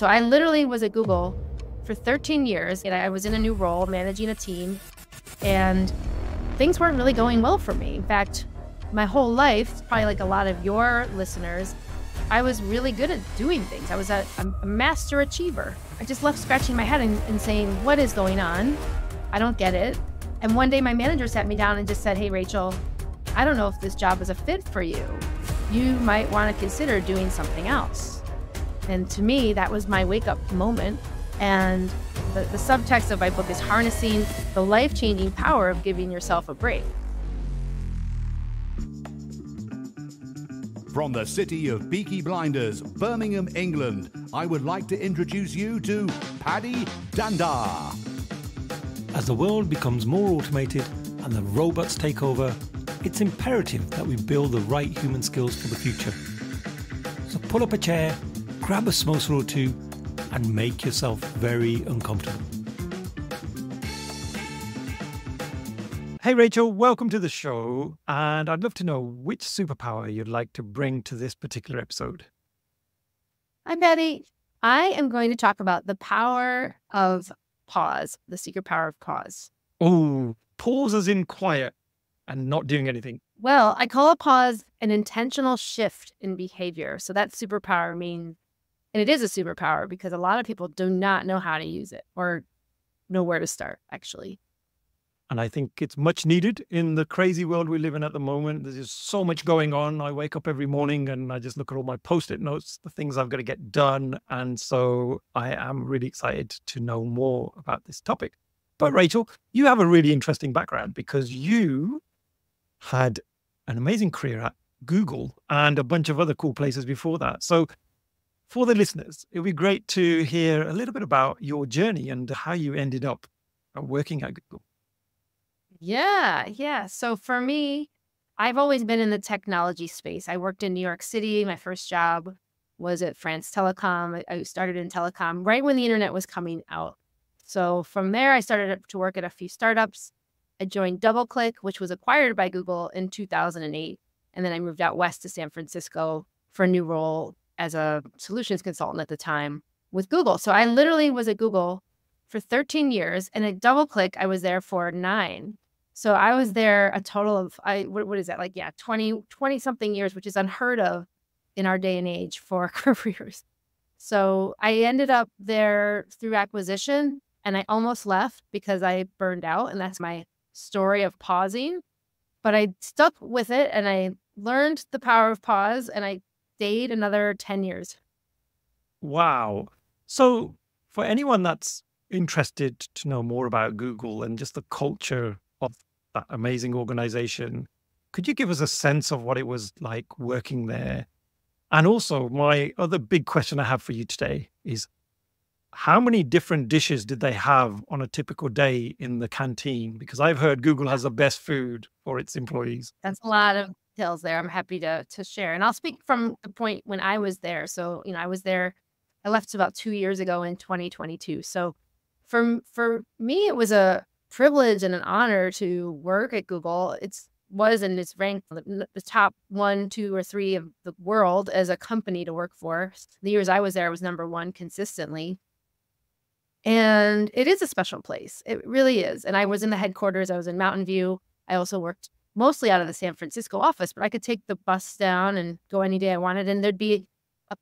So I literally was at Google for 13 years, and I was in a new role managing a team, and things weren't really going well for me. In fact, my whole life, probably like a lot of your listeners, I was really good at doing things. I was a master achiever. I just left scratching my head and saying, what is going on? I don't get it. And one day my manager sat me down and just said, hey, Rachel, I don't know if this job is a fit for you. You might want to consider doing something else. And to me, that was my wake-up moment. And the subtext of my book is harnessing the life-changing power of giving yourself a break. From the city of Peaky Blinders, Birmingham, England, I would like to introduce you to Paddy Dhanda. As the world becomes more automated and the robots take over, it's imperative that we build the right human skills for the future. So pull up a chair, grab a samosa or two, and make yourself very uncomfortable. Hey Rachel, welcome to the show, and I'd love to know which superpower you'd like to bring to this particular episode. Hi, Patty. I am going to talk about the power of pause, the secret power of pause. Oh, pause as in quiet and not doing anything. Well, I call a pause an intentional shift in behavior. So that superpower means, and it is a superpower because a lot of people do not know how to use it or know where to start, actually. And I think it's much needed in the crazy world we live in at the moment. There's just so much going on. I wake up every morning and I just look at all my Post-it notes, the things I've got to get done. And so I am really excited to know more about this topic. But Rachel, you have a really interesting background because you had an amazing career at Google and a bunch of other cool places before that. So for the listeners, it would be great to hear a little bit about your journey and how you ended up working at Google. Yeah. So for me, I've always been in the technology space. I worked in New York City. My first job was at France Telecom. I started in telecom right when the internet was coming out. So from there, I started to work at a few startups. I joined DoubleClick, which was acquired by Google in 2008. And then I moved out west to San Francisco for a new role as a solutions consultant at the time with Google. So I literally was at Google for 13 years. And at DoubleClick, I was there for 9. So I was there a total of, what is that? 20 something years, which is unheard of in our day and age for careers. So I ended up there through acquisition and I almost left because I burned out. And that's my story of pausing. But I stuck with it and I learned the power of pause and I stayed another 10 years. Wow. So for anyone that's interested to know more about Google and just the culture of that amazing organization, could you give us a sense of what it was like working there? And also, my other big question I have for you today is, how many different dishes did they have on a typical day in the canteen? Because I've heard Google has the best food for its employees. That's a lot of details there. I'm happy to share. And I'll speak from the point when I was there. So, I was there, I left about 2 years ago in 2022. So for me, it was a privilege and an honor to work at Google. It's ranked the top 1, 2, or 3 of the world as a company to work for. The years I was there, I was number 1 consistently. And it is a special place. It really is. And I was in the headquarters. I was in Mountain View. I also worked mostly out of the San Francisco office, but I could take the bus down and go any day I wanted. And there'd be a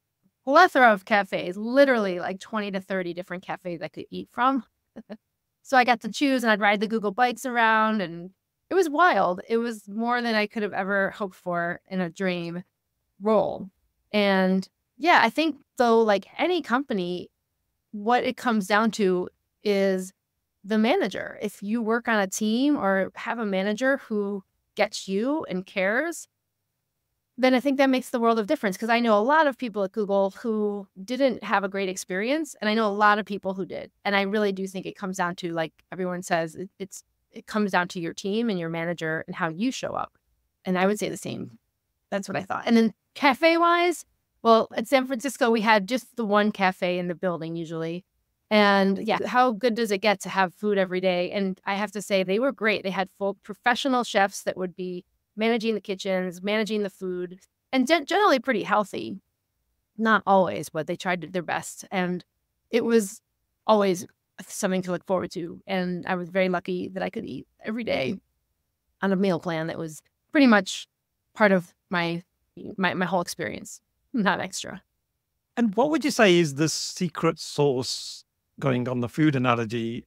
plethora of cafes, literally like 20 to 30 different cafes I could eat from. So I got to choose and I'd ride the Google bikes around and it was wild. It was more than I could have ever hoped for in a dream role. And yeah, I think though, like any company, what it comes down to is the manager. If you work on a team or have a manager who gets you and cares, then I think that makes the world of difference. Because I know a lot of people at Google who didn't have a great experience, and I know a lot of people who did. And I really do think it comes down to, like everyone says, it comes down to your team and your manager and how you show up. And I would say the same. That's what I thought. And then cafe-wise, well, at San Francisco, we had just the one cafe in the building usually. And yeah, how good does it get to have food every day? And I have to say, they were great. They had full professional chefs that would be managing the kitchens, managing the food, and generally pretty healthy. Not always, but they tried their best. And it was always something to look forward to. And I was very lucky that I could eat every day on a meal plan that was pretty much part of my whole experience, not extra. And what would you say is the secret sauce, going on the food analogy,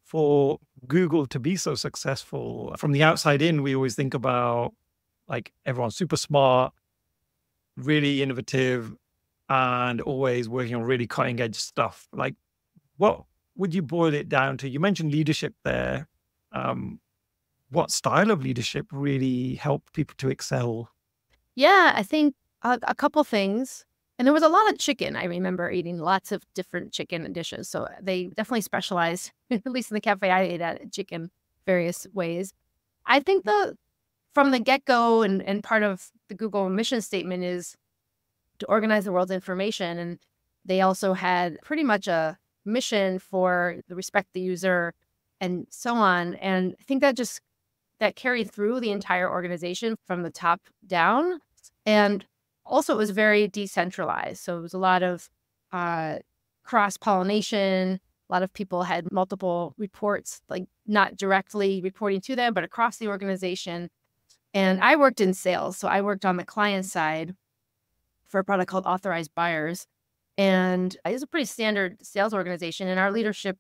for Google to be so successful? From the outside in, we always think about like everyone's super smart, really innovative, and always working on really cutting edge stuff. Like, what would you boil it down to? You mentioned leadership there. What style of leadership really helped people to excel? Yeah, I think a couple things. And there was a lot of chicken. I remember eating lots of different chicken dishes. So they definitely specialized, at least in the cafe I ate at, chicken various ways. I think from the get-go and part of the Google mission statement is to organize the world's information. And they also had pretty much a mission for the respect the user and so on. And I think that carried through the entire organization from the top down. And also, it was very decentralized. So it was a lot of cross-pollination. A lot of people had multiple reports, like not directly reporting to them, but across the organization. And I worked in sales. So I worked on the client side for a product called Authorized Buyers. And it was a pretty standard sales organization. And our leadership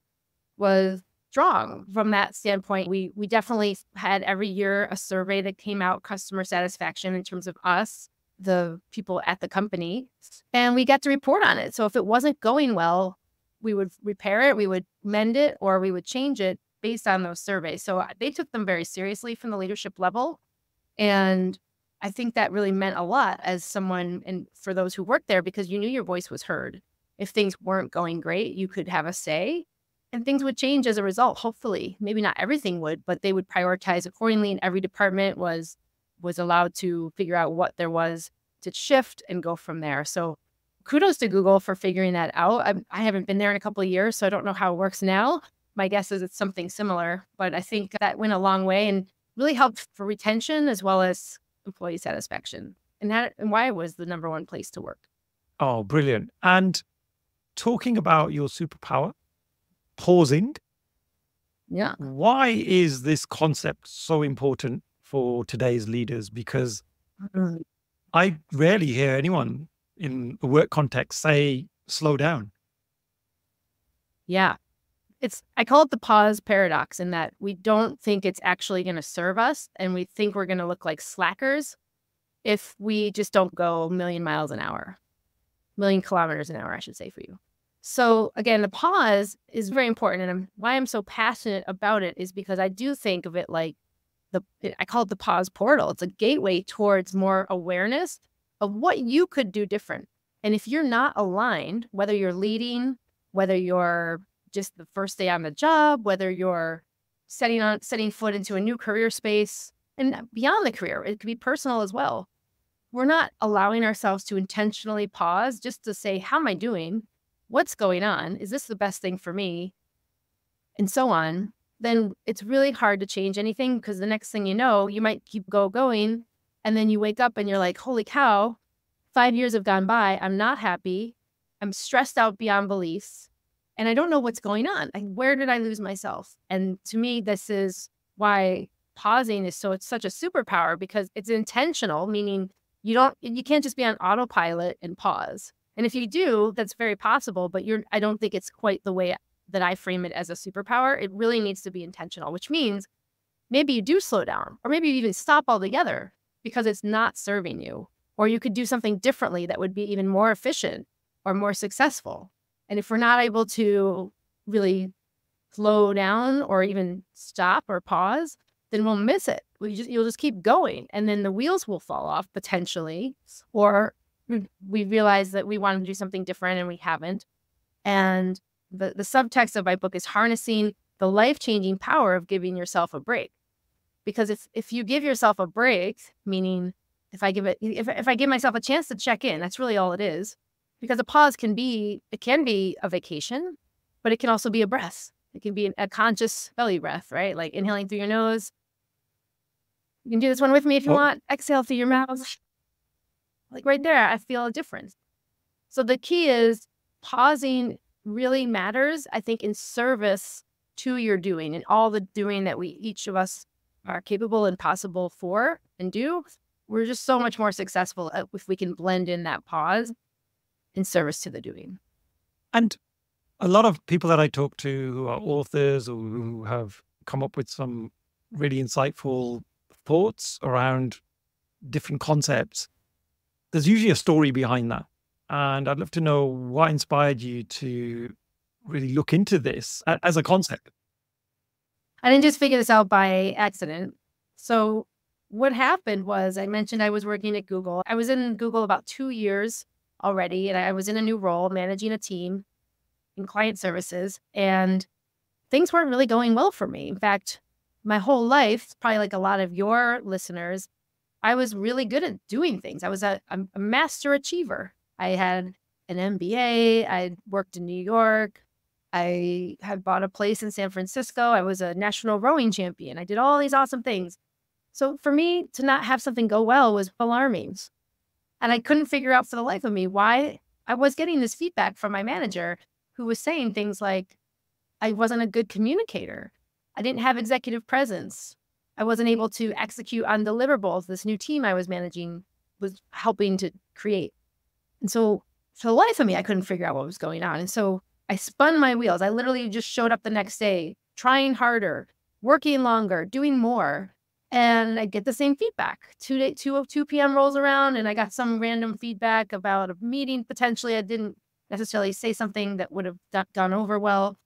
was strong from that standpoint. We definitely had every year a survey that came out, customer satisfaction in terms of us, the people at the company, and we got to report on it. So if it wasn't going well, we would repair it, we would mend it, or we would change it based on those surveys. So they took them very seriously from the leadership level. And I think that really meant a lot as someone, and for those who worked there, because you knew your voice was heard. If things weren't going great, you could have a say and things would change as a result. Hopefully, maybe not everything would, but they would prioritize accordingly. And every department was allowed to figure out what there was to shift and go from there. So kudos to Google for figuring that out. I haven't been there in a couple of years, so I don't know how it works now. My guess is it's something similar, but I think that went a long way and really helped for retention as well as employee satisfaction, and why it was the number one place to work. Oh, brilliant. And talking about your superpower, pausing. Yeah. Why is this concept so important for today's leaders? Because I rarely hear anyone in a work context say, slow down. Yeah. I call it the pause paradox, in that we don't think it's actually going to serve us. And we think we're going to look like slackers if we just don't go 1,000,000 miles an hour, 1,000,000 kilometers an hour, I should say for you. So again, the pause is very important. And why I'm so passionate about it is because I do think of it like I call it the pause portal. It's a gateway towards more awareness of what you could do different. And if you're not aligned, whether you're leading, whether you're just the first day on the job, whether you're setting foot into a new career space, and beyond the career, it could be personal as well. We're not allowing ourselves to intentionally pause just to say, how am I doing? What's going on? Is this the best thing for me? And so on. Then it's really hard to change anything, because the next thing you know, you might keep going. And then you wake up and you're like, holy cow, 5 years have gone by. I'm not happy. I'm stressed out beyond beliefs. And I don't know what's going on. Where did I lose myself? And to me, this is why pausing is it's such a superpower, because it's intentional, meaning you can't just be on autopilot and pause. And if you do, that's very possible, but I don't think it's quite the way that I frame it as a superpower. It really needs to be intentional, which means maybe you do slow down, or maybe you even stop altogether because it's not serving you. Or you could do something differently that would be even more efficient or more successful. And if we're not able to really slow down or even stop or pause, then we'll miss it. You'll just keep going. And then the wheels will fall off potentially, or we realize that we want to do something different and we haven't. And the subtext of my book is harnessing the life-changing power of giving yourself a break. Because if you give yourself a break, meaning if I give myself a chance to check in, that's really all it is. Because a pause can be a vacation, but it can also be a breath. It can be a conscious belly breath, right? Like inhaling through your nose. You can do this one with me if you want. Exhale through your mouth. Like right there, I feel a difference. So the key is pausing really matters, I think, in service to your doing and all the doing that we each of us are capable and possible for and do. We're just so much more successful if we can blend in that pause in service to the doing. And a lot of people that I talk to who are authors or who have come up with some really insightful thoughts around different concepts, there's usually a story behind that. And I'd love to know what inspired you to really look into this as a concept. I didn't just figure this out by accident. So what happened was I mentioned I was working at Google. I was in Google about 2 years already, and I was in a new role managing a team in client services, and things weren't really going well for me. In fact, my whole life, probably like a lot of your listeners, I was really good at doing things. I was a master achiever. I had an MBA. I worked in New York. I had bought a place in San Francisco. I was a national rowing champion. I did all these awesome things. So for me to not have something go well was alarming. And I couldn't figure out for the life of me why I was getting this feedback from my manager who was saying things like, I wasn't a good communicator. I didn't have executive presence. I wasn't able to execute on deliverables this new team I was managing was helping to create. And so for the life of me, I couldn't figure out what was going on. And so I spun my wheels. I literally just showed up the next day, trying harder, working longer, doing more. And I get the same feedback. 2 p.m. rolls around and I got some random feedback about a meeting. Potentially, I didn't necessarily say something that would have gone over well.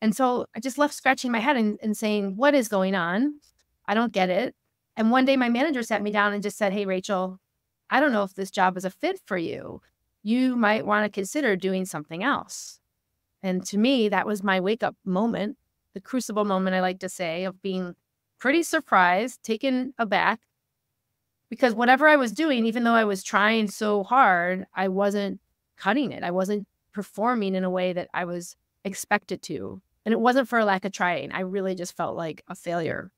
And so I just left scratching my head and saying, what is going on? I don't get it. And one day my manager sat me down and just said, hey, Rachel, I don't know if this job is a fit for you. You might want to consider doing something else. And to me, that was my wake up moment, the crucible moment, I like to say, of being pretty surprised, taken aback, because whatever I was doing, even though I was trying so hard, I wasn't cutting it. I wasn't performing in a way that I was expected to. And it wasn't for a lack of trying. I really just felt like a failure.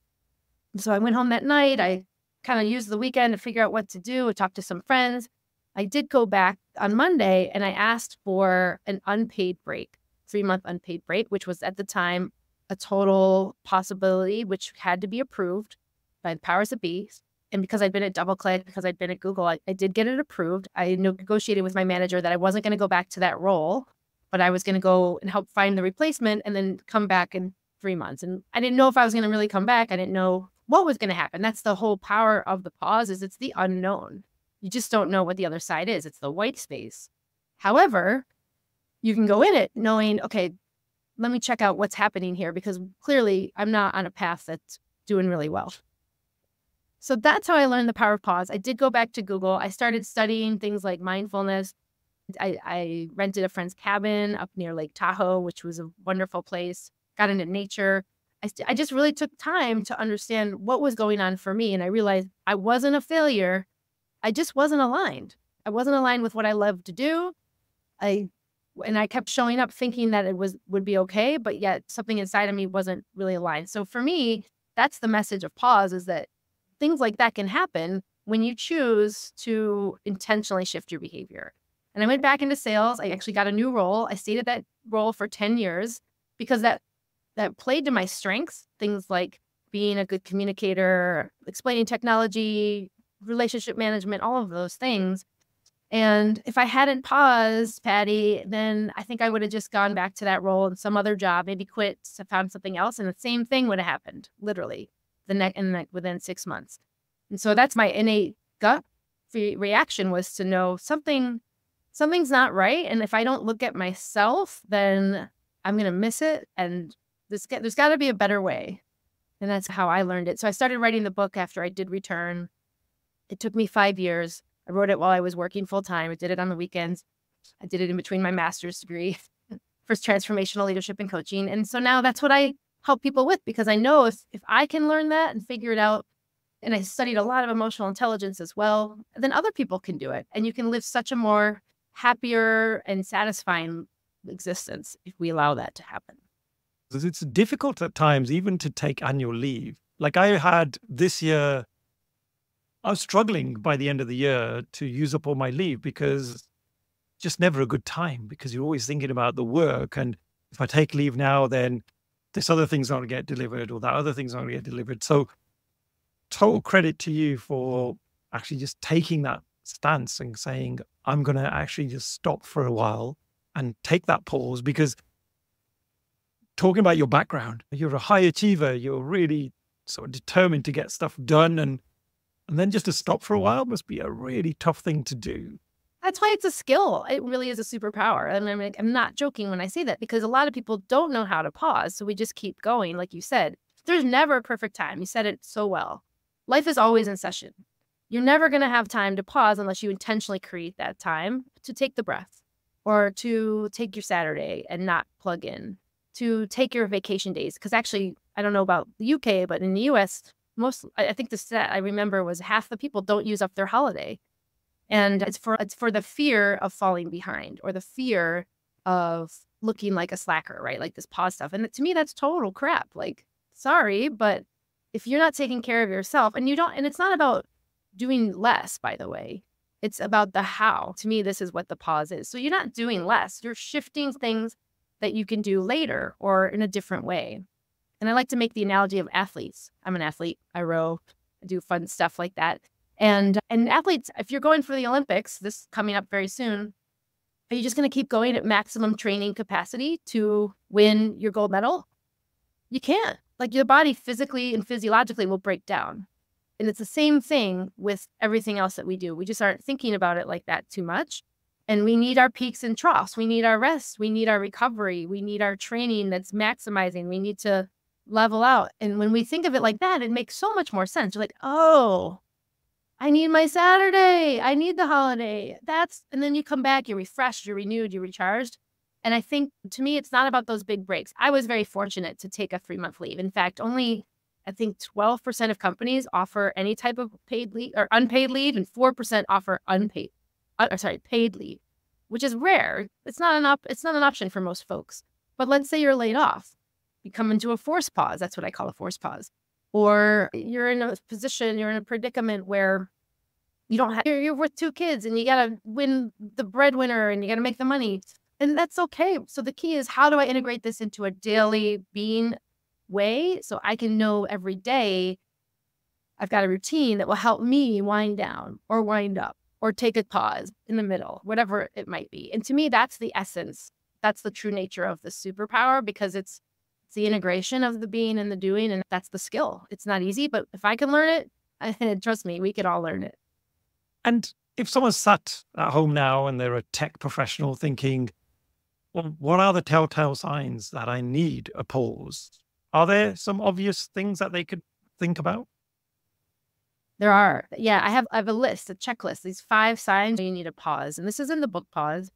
So I went home that night. I kind of used the weekend to figure out what to do. I talked to some friends. I did go back on Monday and I asked for an unpaid break, 3-month unpaid break, which was at the time a total possibility, which had to be approved by the powers that be. And because I'd been at DoubleClick, because I'd been at Google, I did get it approved. I negotiated with my manager that I wasn't going to go back to that role, but I was going to go and help find the replacement and then come back in 3 months. And I didn't know if I was going to really come back. I didn't know what was going to happen. That's the whole power of the pause, is it's the unknown. You just don't know what the other side is. It's the white space. However, you can go in it knowing, okay, let me check out what's happening here, because clearly I'm not on a path that's doing really well. So that's how I learned the power of pause. I did go back to Google. I started studying things like mindfulness. I rented a friend's cabin up near Lake Tahoe, which was a wonderful place, got into nature. I just really took time to understand what was going on for me. And I realized I wasn't a failure. I just wasn't aligned. I wasn't aligned with what I loved to do. And I kept showing up thinking that it would be okay, but yet something inside of me wasn't really aligned. So for me, that's the message of pause, is that things like that can happen when you choose to intentionally shift your behavior. And I went back into sales. I actually got a new role. I stayed at that role for 10 years because that played to my strengths, things like being a good communicator, explaining technology, relationship management, all of those things. And if I hadn't paused, Patty, then I think I would have just gone back to that role in some other job, maybe quit, found something else, and the same thing would have happened, literally, within 6 months. And so that's my innate gut reaction, was to know something's not right. And if I don't look at myself, then I'm going to miss it. And there's got to be a better way. And that's how I learned it. So I started writing the book after I did return. It took me 5 years. I wrote it while I was working full time. I did it on the weekends. I did it in between my master's degree for transformational leadership and coaching. And so now that's what I help people with, because I know if I can learn that and figure it out, and I studied a lot of emotional intelligence as well, then other people can do it. And you can live such a more happier and satisfying existence if we allow that to happen. It's difficult at times even to take annual leave. Like I had this year, I was struggling by the end of the year to use up all my leave because just never a good time because you're always thinking about the work. And if I take leave now, then this other thing's not going to get delivered or that other thing's not going to get delivered. So total credit to you for actually just taking that stance and saying, I'm going to actually just stop for a while and take that pause, because talking about your background, you're a high achiever, you're really sort of determined to get stuff done. And then just to stop for a while must be a really tough thing to do. That's why it's a skill. It really is a superpower. And I'm not joking when I say that, because a lot of people don't know how to pause. So we just keep going. Like you said, there's never a perfect time. You said it so well. Life is always in session. You're never going to have time to pause unless you intentionally create that time to take the breath, or to take your Saturday and not plug in, to take your vacation days. Because actually, I don't know about the UK, but in the US, I think the stat I remember was half the people don't use up their holiday. And it's for the fear of falling behind, or the fear of looking like a slacker, right? Like this pause stuff. And to me, that's total crap. Like, sorry, but if you're not taking care of yourself, and it's not about doing less, by the way, it's about the how. To me, this is what the pause is. So you're not doing less, you're shifting things that you can do later or in a different way. And I like to make the analogy of athletes. I'm an athlete. I row, I do fun stuff like that. And athletes, if you're going for the Olympics, this coming up very soon, are you just going to keep going at maximum training capacity to win your gold medal? You can't. Like, your body physically and physiologically will break down. And it's the same thing with everything else that we do. We just aren't thinking about it like that too much. And we need our peaks and troughs. We need our rest. We need our recovery. We need our training that's maximizing. We need to level out. And when we think of it like that, it makes so much more sense. You're like, oh, I need my Saturday. I need the holiday. And then you come back, you're refreshed, you're renewed, you're recharged. And I think, to me, it's not about those big breaks. I was very fortunate to take a 3-month leave. In fact, only, I think 12% of companies offer any type of paid leave or unpaid leave, and 4% offer paid leave, which is rare. It's not an option for most folks. But let's say you're laid off. You come into a forced pause. That's what I call a forced pause. Or you're in a position, you're in a predicament where you're with 2 kids and you got to win the breadwinner and you got to make the money. And that's okay. So the key is, how do I integrate this into a daily being way so I can know every day I've got a routine that will help me wind down or wind up or take a pause in the middle, whatever it might be. And to me, that's the essence. That's the true nature of the superpower, because it's the integration of the being and the doing, and that's the skill. It's not easy, but if I can learn it, trust me, we could all learn it. And if someone's sat at home now and they're a tech professional thinking, well, what are the telltale signs that I need a pause? Are there some obvious things that they could think about? There are. Yeah, I have a list, a checklist, these 5 signs you need a pause. And this is in the book Pause.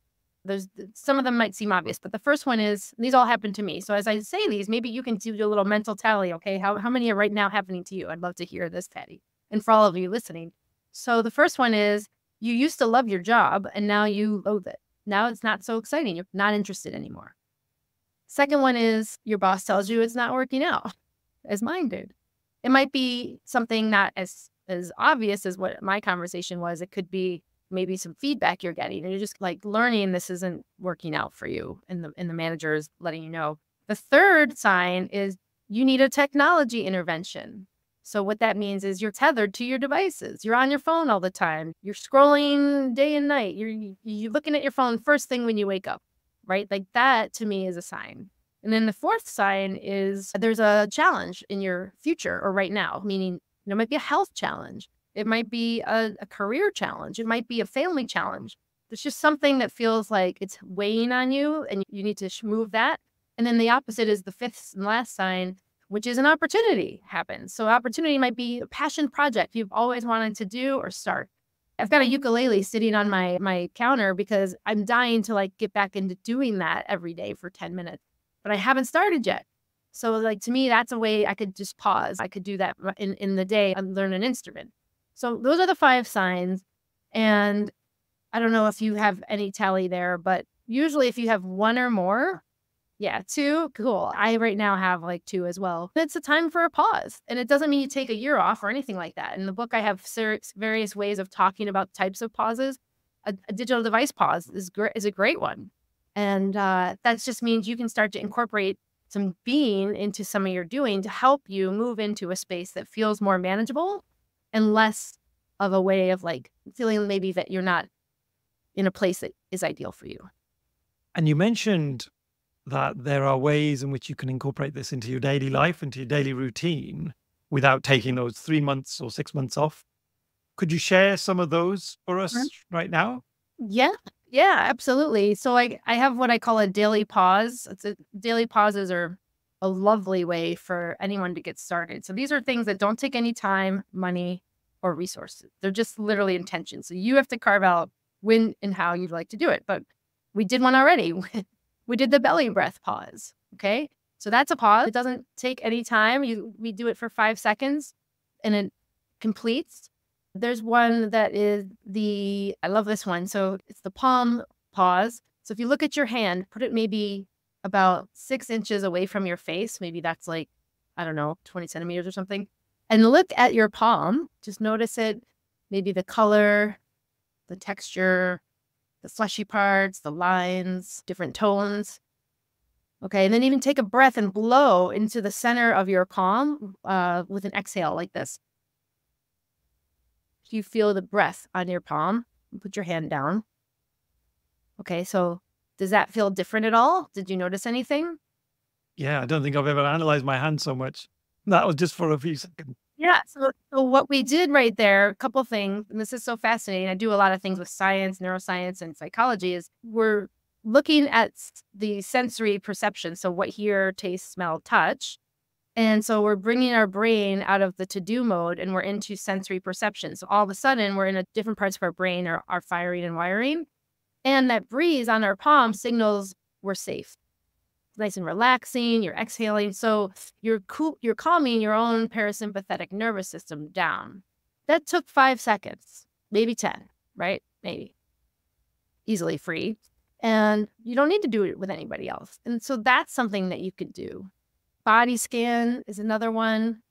There's some of them might seem obvious, but the first one is, these all happen to me. So as I say these, maybe you can do a little mental tally. Okay, how many are right now happening to you? I'd love to hear this, Patty, and for all of you listening. So the first one is, you used to love your job and now you loathe it. Now it's not so exciting. You're not interested anymore. Second one is, your boss tells you it's not working out, as mine did. It might be something not as obvious as what my conversation was. It could be maybe some feedback you're getting, and you're just like learning this isn't working out for you, and the manager is letting you know. The third sign is, you need a technology intervention. So what that means is, you're tethered to your devices. You're on your phone all the time. You're scrolling day and night. You're looking at your phone first thing when you wake up, right? Like, that to me is a sign. And then the fourth sign is, there's a challenge in your future or right now, meaning it might be a health challenge. It might be a career challenge. It might be a family challenge. There's just something that feels like it's weighing on you and you need to move that. And then the opposite is the fifth and last sign, which is an opportunity happens. So opportunity might be a passion project you've always wanted to do or start. I've got a ukulele sitting on my counter because I'm dying to get back into doing that every day for 10 minutes, but I haven't started yet. So to me, that's a way I could just pause. I could do that in the day and learn an instrument. So those are the 5 signs. And I don't know if you have any tally there, but usually if you have 1 or more, 2, cool. I right now have 2 as well. It's a time for a pause. And it doesn't mean you take a year off or anything like that. In the book, I have various ways of talking about types of pauses. a digital device pause is a great one. And that just means you can start to incorporate some being into some of your doing to help you move into a space that feels more manageable and less of a way of like feeling maybe that you're not in a place that is ideal for you. And you mentioned that there are ways in which you can incorporate this into your daily life, into your daily routine without taking those 3 months or 6 months off. Could you share some of those for us right now? Yeah. Yeah, absolutely. So I have what I call a daily pause. Daily pauses are a lovely way for anyone to get started. So these are things that don't take any time, money, or resources. They're just literally intention. So you have to carve out when and how you'd like to do it. But we did one already. We did the belly breath pause. Okay. So that's a pause. It doesn't take any time. We do it for 5 seconds and it completes. There's one that is I love this one. So it's the palm pause. So if you look at your hand, put it maybe about 6 inches away from your face. Maybe that's like, I don't know, 20 centimeters or something. And look at your palm. Just notice it, maybe the color, the texture, the fleshy parts, the lines, different tones. Okay. And then even take a breath and blow into the center of your palm with an exhale like this. You feel the breath on your palm. Put your hand down. Okay, so does that feel different at all? Did you notice anything? Yeah, I don't think I've ever analyzed my hand so much. That was just for a few seconds. Yeah, so what we did right there, a couple things, and this is so fascinating. I do a lot of things with science, neuroscience, and psychology, is we're looking at the sensory perception. So what hear, taste, smell, touch. And so we're bringing our brain out of the to-do mode and we're into sensory perception. So all of a sudden we're in a different parts of our brain are firing and wiring. And that breeze on our palm signals we're safe. It's nice and relaxing, you're exhaling. So you're calming your own parasympathetic nervous system down. That took 5 seconds, maybe 10, right? Maybe. Easily free. And you don't need to do it with anybody else. And so that's something that you could do. Body scan is another one.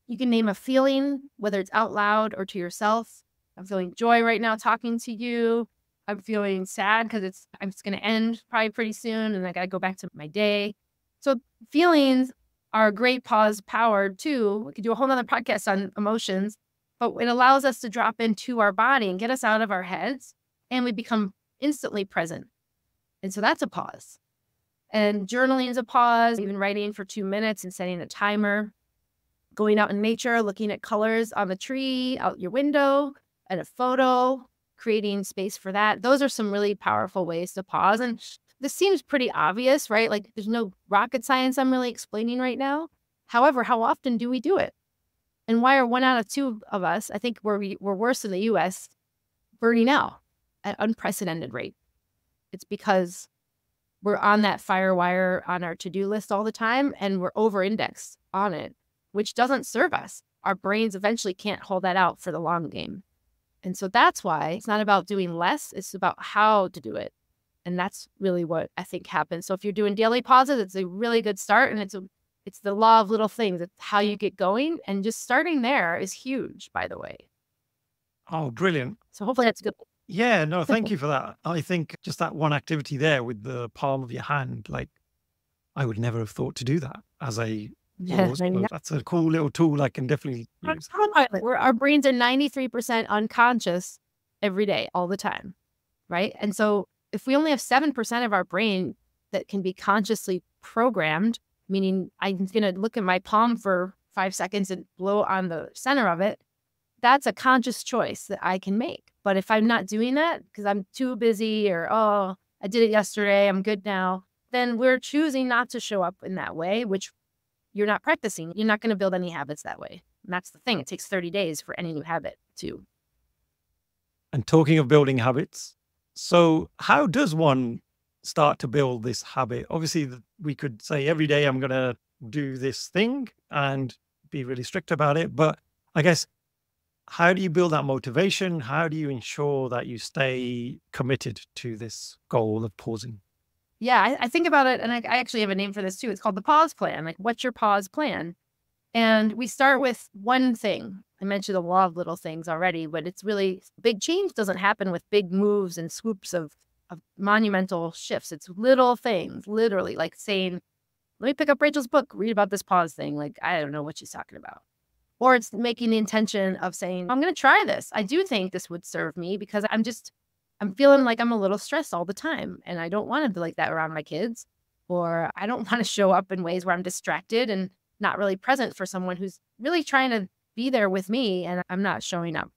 You can name a feeling, whether it's out loud or to yourself. I'm feeling joy right now talking to you. I'm feeling sad because it's going to end probably pretty soon and I got to go back to my day. So feelings are a great pause powered too. We could do a whole nother podcast on emotions, but it allows us to drop into our body and get us out of our heads and we become instantly present. And so that's a pause. And journaling is a pause, even writing for 2 minutes and setting a timer, going out in nature, looking at colors on the tree, out your window, and a photo, creating space for that. Those are some really powerful ways to pause. And this seems pretty obvious, right? Like there's no rocket science I'm really explaining right now. However, how often do we do it? And why are 1 out of 2 of us, I think we're worse in the US, burning out at unprecedented rate? It's because we're on that firewire on our to-do list all the time and we're over-indexed on it, which doesn't serve us. Our brains eventually can't hold that out for the long game. And so that's why it's not about doing less, it's about how to do it. And that's really what I think happens. So if you're doing daily pauses, it's a really good start and it's the law of little things. It's how you get going. And just starting there is huge, by the way. Oh, brilliant. So hopefully that's good. Yeah, no, thank you for that. I think just that one activity there with the palm of your hand, like I would never have thought to do that as that's a cool little tool I can definitely use. Our brains are 93% unconscious every day, all the time, right? And so if we only have 7% of our brain that can be consciously programmed, meaning I'm going to look at my palm for 5 seconds and blow on the center of it, that's a conscious choice that I can make. But if I'm not doing that because I'm too busy or, oh, I did it yesterday, I'm good now, then we're choosing not to show up in that way, which you're not practicing. You're not going to build any habits that way. And that's the thing. It takes 30 days for any new habit to. And talking of building habits, so how does one start to build this habit? Obviously, we could say every day I'm going to do this thing and be really strict about it. But I guess, how do you build that motivation? How do you ensure that you stay committed to this goal of pausing? Yeah, I think about it, and I actually have a name for this too. It's called the pause plan. Like, what's your pause plan? And we start with one thing. I mentioned the law of little things already, but it's really big change doesn't happen with big moves and swoops of monumental shifts. It's little things, literally, like saying, let me pick up Rachel's book, read about this pause thing. Like, I don't know what she's talking about. Or it's making the intention of saying, I'm going to try this. I do think this would serve me because I'm feeling like I'm a little stressed all the time. And I don't want to be like that around my kids. Or I don't want to show up in ways where I'm distracted and not really present for someone who's really trying to be there with me and I'm not showing up.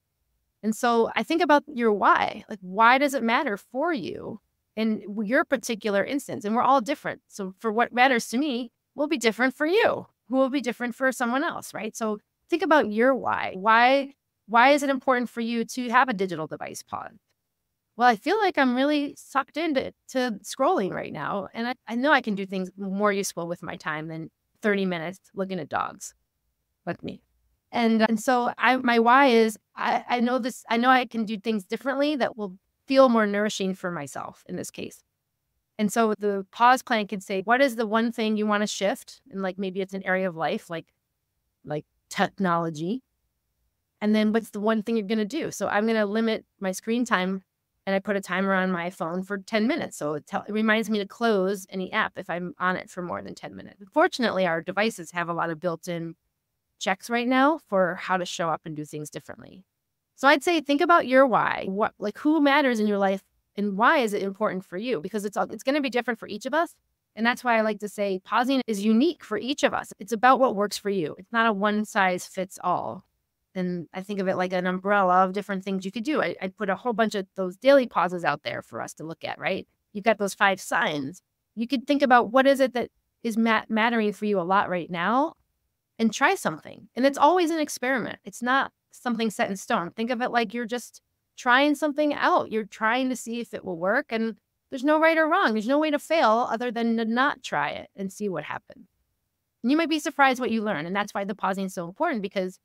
And so I think about your why. Like, why does it matter for you in your particular instance? And we're all different. So for what matters to me will be different for you, who will be different for someone else, right? So think about your why. Why is it important for you to have a digital device pause? Well, I feel like I'm really sucked into scrolling right now. And I know I can do things more useful with my time than 30 minutes looking at dogs like me. And so my why is I know this, I know I can do things differently that will feel more nourishing for myself in this case. And so the pause plan can say, what is the one thing you want to shift? And like, maybe it's an area of life, like technology. And then what's the one thing you're going to do? So I'm going to limit my screen time and I put a timer on my phone for 10 minutes. So it reminds me to close any app if I'm on it for more than 10 minutes. Fortunately, our devices have a lot of built-in checks right now for how to show up and do things differently. So I'd say, think about your why. Who matters in your life and why is it important for you? Because it's going to be different for each of us. And that's why I like to say pausing is unique for each of us. It's about what works for you. It's not a one size fits all. And I think of it like an umbrella of different things you could do. I put a whole bunch of those daily pauses out there for us to look at, right? You've got those 5 signs. You could think about what is it that is mattering for you a lot right now and try something. And it's always an experiment. It's not something set in stone. Think of it like you're just trying something out. You're trying to see if it will work. And there's no right or wrong. There's no way to fail other than to not try it and see what happens. And you might be surprised what you learn. And that's why the pausing is so important, because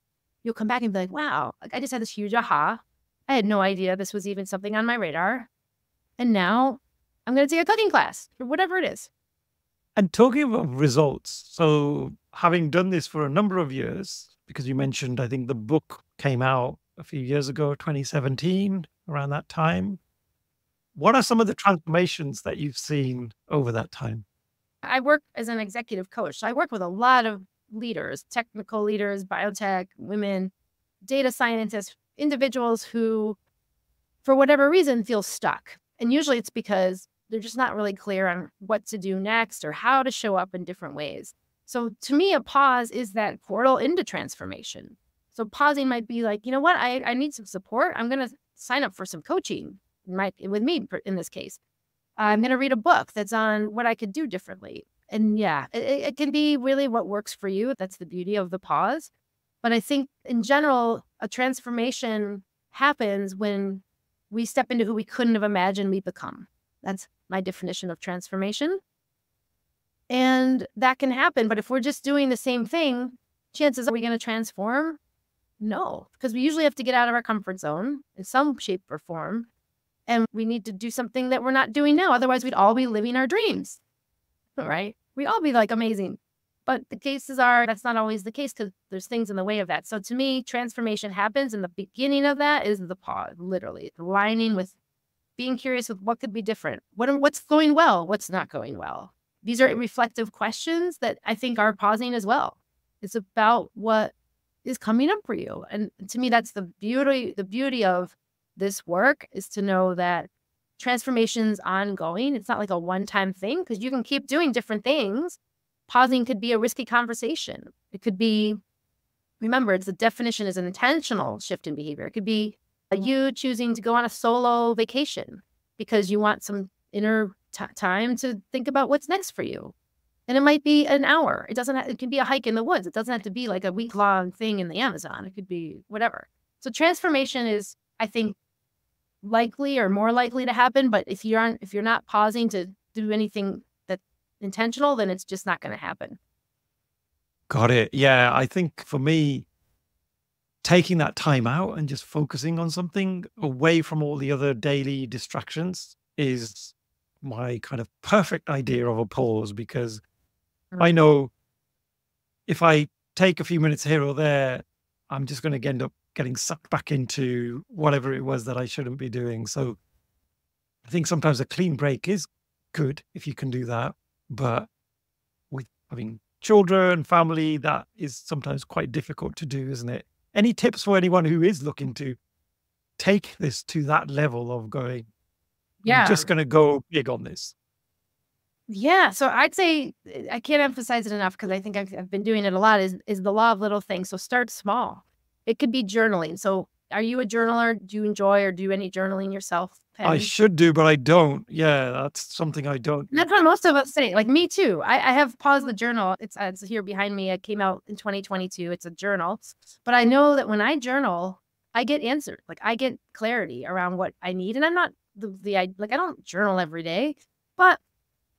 you'll come back and be like, wow, like I just had this huge aha. I had no idea this was even something on my radar. And now I'm going to take a cooking class or whatever it is. And talking about results, so having done this for a number of years, because you mentioned, I think the book came out a few years ago, 2017, around that time. What are some of the transformations that you've seen over that time? I work as an executive coach. So I work with a lot of leaders, technical leaders, biotech, women, data scientists, individuals who, for whatever reason, feel stuck. And usually it's because they're just not really clear on what to do next or how to show up in different ways. So to me, a pause is that portal into transformation. So pausing might be like, you know what, I need some support. I'm going to sign up for some coaching with me in this case. I'm going to read a book that's on what I could do differently. And yeah, it can be really what works for you. That's the beauty of the pause. But I think in general, a transformation happens when we step into who we couldn't have imagined we become. That's my definition of transformation. And that can happen. But if we're just doing the same thing, chances are we going to transform? No, because we usually have to get out of our comfort zone in some shape or form. And we need to do something that we're not doing now. Otherwise, we'd all be living our dreams, right? We'd all be like amazing. But the cases are, that's not always the case because there's things in the way of that. So to me, transformation happens. And the beginning of that is the pause, literally. Aligning with being curious with what could be different. What's going well? What's not going well? These are reflective questions that I think are pausing as well. It's about what is coming up for you. And to me, that's the beauty of this work, is to know that transformation's ongoing. It's not like a one-time thing, because you can keep doing different things. Pausing could be a risky conversation. It could be, remember, the definition is an intentional shift in behavior. It could be you choosing to go on a solo vacation because you want some inner time to think about what's next for you. And it might be an hour. It can be a hike in the woods. It doesn't have to be like a week-long thing in the Amazon. It could be whatever. So transformation is, I think, likely or more likely to happen. But if you're not pausing to do anything that's intentional, then it's just not going to happen. Got it. Yeah, I think for me, taking that time out and just focusing on something away from all the other daily distractions is my kind of perfect idea of a pause, because I know if I take a few minutes here or there, I'm just going to end up getting sucked back into whatever it was that I shouldn't be doing. So I think sometimes a clean break is good if you can do that. But with having children, family, that is sometimes quite difficult to do, isn't it? Any tips for anyone who is looking to take this to that level of going, I'm Yeah. just going to go big on this? Yeah. So I'd say I can't emphasize it enough because I think I've been doing it a lot is the law of little things. So start small. It could be journaling. So are you a journaler? Do you enjoy or do any journaling yourself, I Penny? should do, but I don't. Yeah, that's something I don't. And that's what most of us say. Like me too. I have paused the journal. It's here behind me. It came out in 2022. It's a journal. But I know that when I journal, I get answered. Like I get clarity around what I need. And I'm not I don't journal every day, but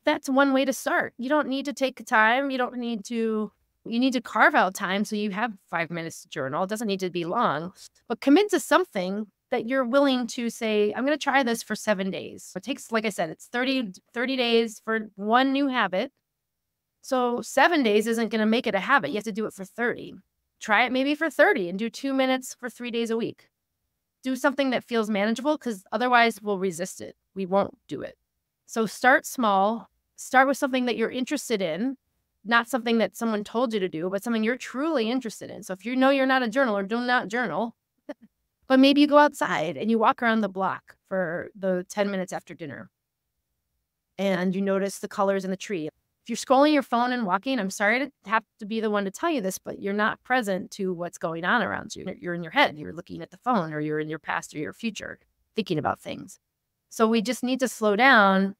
that's one way to start. You don't need to take time. You need to carve out time so you have 5 minutes to journal. It doesn't need to be long, but commit to something that you're willing to say, I'm going to try this for 7 days. It takes, like I said, it's 30 days for one new habit. So 7 days isn't going to make it a habit. You have to do it for 30. Try it maybe for 30 and do 2 minutes for 3 days a week. Do something that feels manageable because otherwise we'll resist it. We won't do it. So start small. Start with something that you're interested in, not something that someone told you to do, but something you're truly interested in. So if you know you're not a journaler, do not journal. But maybe you go outside and you walk around the block for the 10 minutes after dinner. And you notice the colors in the tree. If you're scrolling your phone and walking, I'm sorry to have to be the one to tell you this, but you're not present to what's going on around you. You're in your head. You're looking at the phone or you're in your past or your future, thinking about things. So we just need to slow down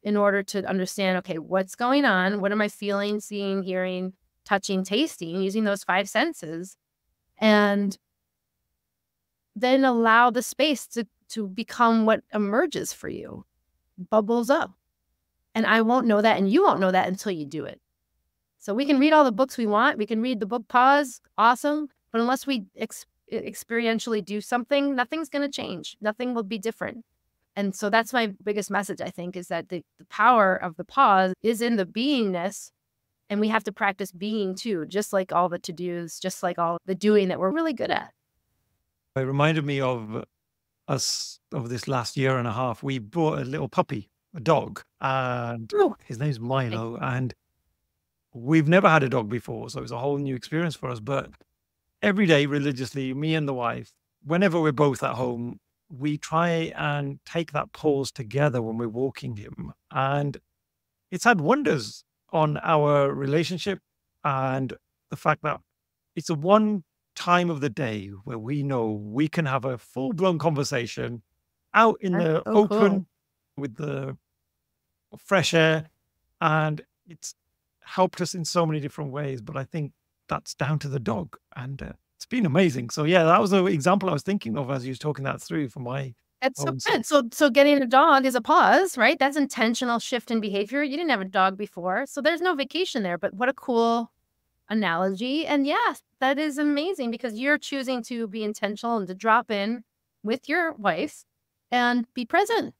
in order to understand, okay, what's going on? What am I feeling, seeing, hearing, touching, tasting, using those 5 senses? And then allow the space to become what emerges for you, bubbles up. And I won't know that, and you won't know that until you do it. So we can read all the books we want. We can read the book Pause, awesome. But unless we experientially do something, nothing's going to change. Nothing will be different. And so that's my biggest message, I think, is that the power of the pause is in the beingness. And we have to practice being too, just like all the to-dos, just like all the doing that we're really good at. It reminded me of us of this last year and a half. We bought a little puppy, a dog, and his name's Milo. And we've never had a dog before, so it was a whole new experience for us. But every day, religiously, me and the wife, whenever we're both at home, we try and take that pause together when we're walking him. And it's had wonders on our relationship and the fact that it's a one time of the day where we know we can have a full-blown conversation out in the open with the fresh air. And it's helped us in so many different ways. But I think that's down to the dog. And it's been amazing. So yeah, that was the example I was thinking of as you was talking that through for my. That's so good. So getting a dog is a pause, right? That's intentional shift in behavior. You didn't have a dog before, so there's no vacation there. But what a cool analogy. And yes, that is amazing because you're choosing to be intentional and to drop in with your wife and be present.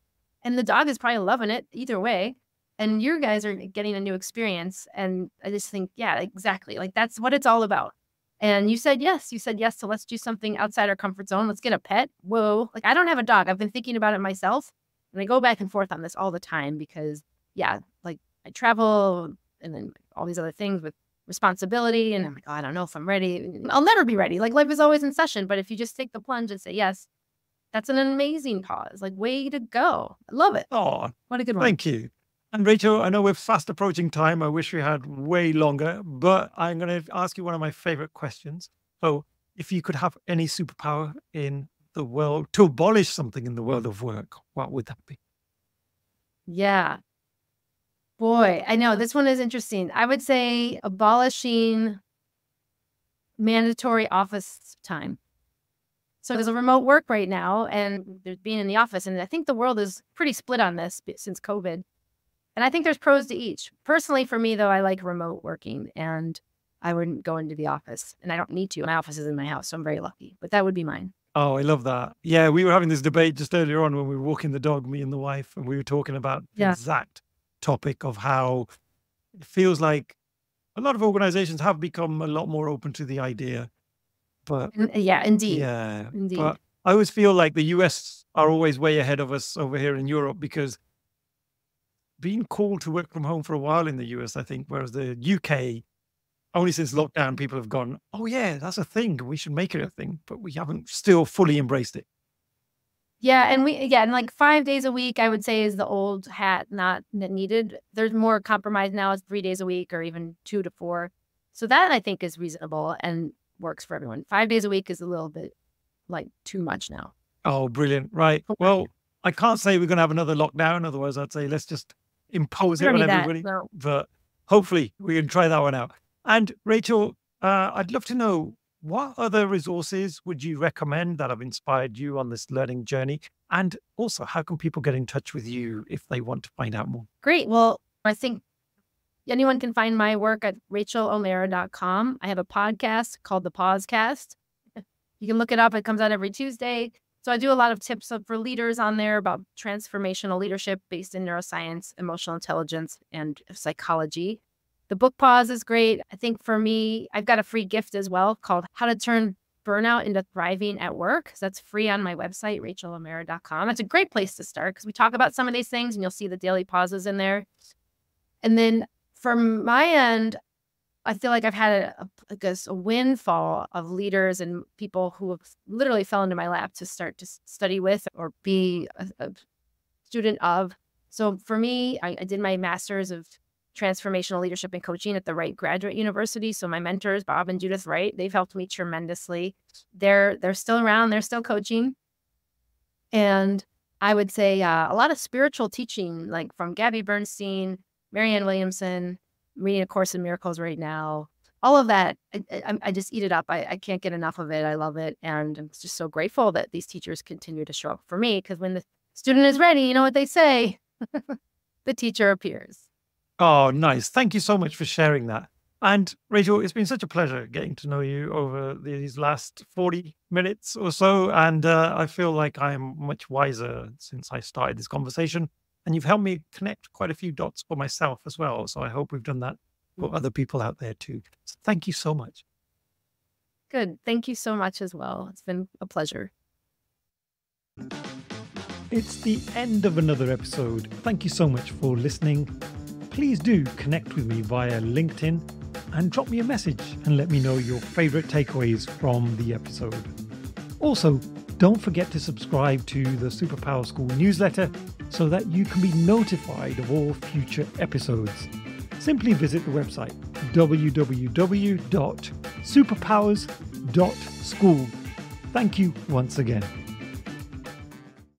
And the dog is probably loving it either way. And you guys are getting a new experience. And I just think, yeah, exactly. Like that's what it's all about. And you said yes. So let's do something outside our comfort zone. Let's get a pet. Whoa. Like I don't have a dog. I've been thinking about it myself. And I go back and forth on this all the time because, yeah, like I travel and then all these other things with responsibility. And I'm like, oh, I don't know if I'm ready. I'll never be ready. Like life is always in session. But if you just take the plunge and say yes, that's an amazing pause. Like way to go. I love it. Oh, what a good one. Thank you. And Rachel, I know we're fast approaching time. I wish we had way longer, but I'm going to ask you one of my favorite questions. So if you could have any superpower in the world to abolish something in the world of work, what would that be? Yeah. Boy, I know this one is interesting. I would say abolishing mandatory office time. So there's a remote work right now and there's being in the office. And I think the world is pretty split on this since COVID. And I think there's pros to each. Personally, for me, though, I like remote working and I wouldn't go into the office and I don't need to. My office is in my house, so I'm very lucky, but that would be mine. Oh, I love that. Yeah, we were having this debate just earlier on when we were walking the dog, me and the wife, and we were talking about the exact topic of how it feels like a lot of organizations have become a lot more open to the idea But Yeah, indeed. yeah, Indeed. but I always feel like the US are always way ahead of us over here in Europe, because being called to work from home for a while in the US, I think, whereas the UK, only since lockdown, people have gone, oh yeah, that's a thing. We should make it a thing, but we haven't still fully embraced it. Yeah, and like 5 days a week, I would say, is the old hat, not needed. There's more compromise now. It's 3 days a week or even 2 to 4. So that I think is reasonable and works for everyone. 5 days a week is a little bit like too much now. Oh, brilliant. Right. Well, I can't say we're going to have another lockdown. Otherwise, I'd say let's just impose it on everybody. No. But hopefully we can try that one out. And Rachel, I'd love to know, what other resources would you recommend that have inspired you on this learning journey? And also, how can people get in touch with you if they want to find out more? Great. Well, I think anyone can find my work at rachaelomeara.com. I have a podcast called The Pausecast. You can look it up. It comes out every Tuesday. So I do a lot of tips for leaders on there about transformational leadership based in neuroscience, emotional intelligence, and psychology. The book Pause is great. I think for me, I've got a free gift as well called How to Turn Burnout into Thriving at Work. So that's free on my website, rachaelomeara.com. That's a great place to start because we talk about some of these things and you'll see the daily pauses in there. And then from my end, I feel like I've had a windfall of leaders and people who have literally fell into my lap to start to study with or be a student of. So for me, I did my master's of transformational leadership and coaching at the Wright Graduate University. So my mentors, Bob and Judith Wright, they've helped me tremendously. They're still around. They're still coaching. And I would say a lot of spiritual teaching, like from Gabby Bernstein, Marianne Williamson, reading A Course in Miracles right now. All of that, I just eat it up. I can't get enough of it. I love it. And I'm just so grateful that these teachers continue to show up for me, because when the student is ready, you know what they say, the teacher appears. Oh, nice. Thank you so much for sharing that. And Rachel, it's been such a pleasure getting to know you over these last 40 minutes or so. And I feel like I'm much wiser since I started this conversation. And you've helped me connect quite a few dots for myself as well. So I hope we've done that for other people out there too. So thank you so much. Good. Thank you so much as well. It's been a pleasure. It's the end of another episode. Thank you so much for listening. Please do connect with me via LinkedIn and drop me a message and let me know your favorite takeaways from the episode. Also, don't forget to subscribe to the Superpower School newsletter so that you can be notified of all future episodes. Simply visit the website www.superpowers.school. Thank you once again.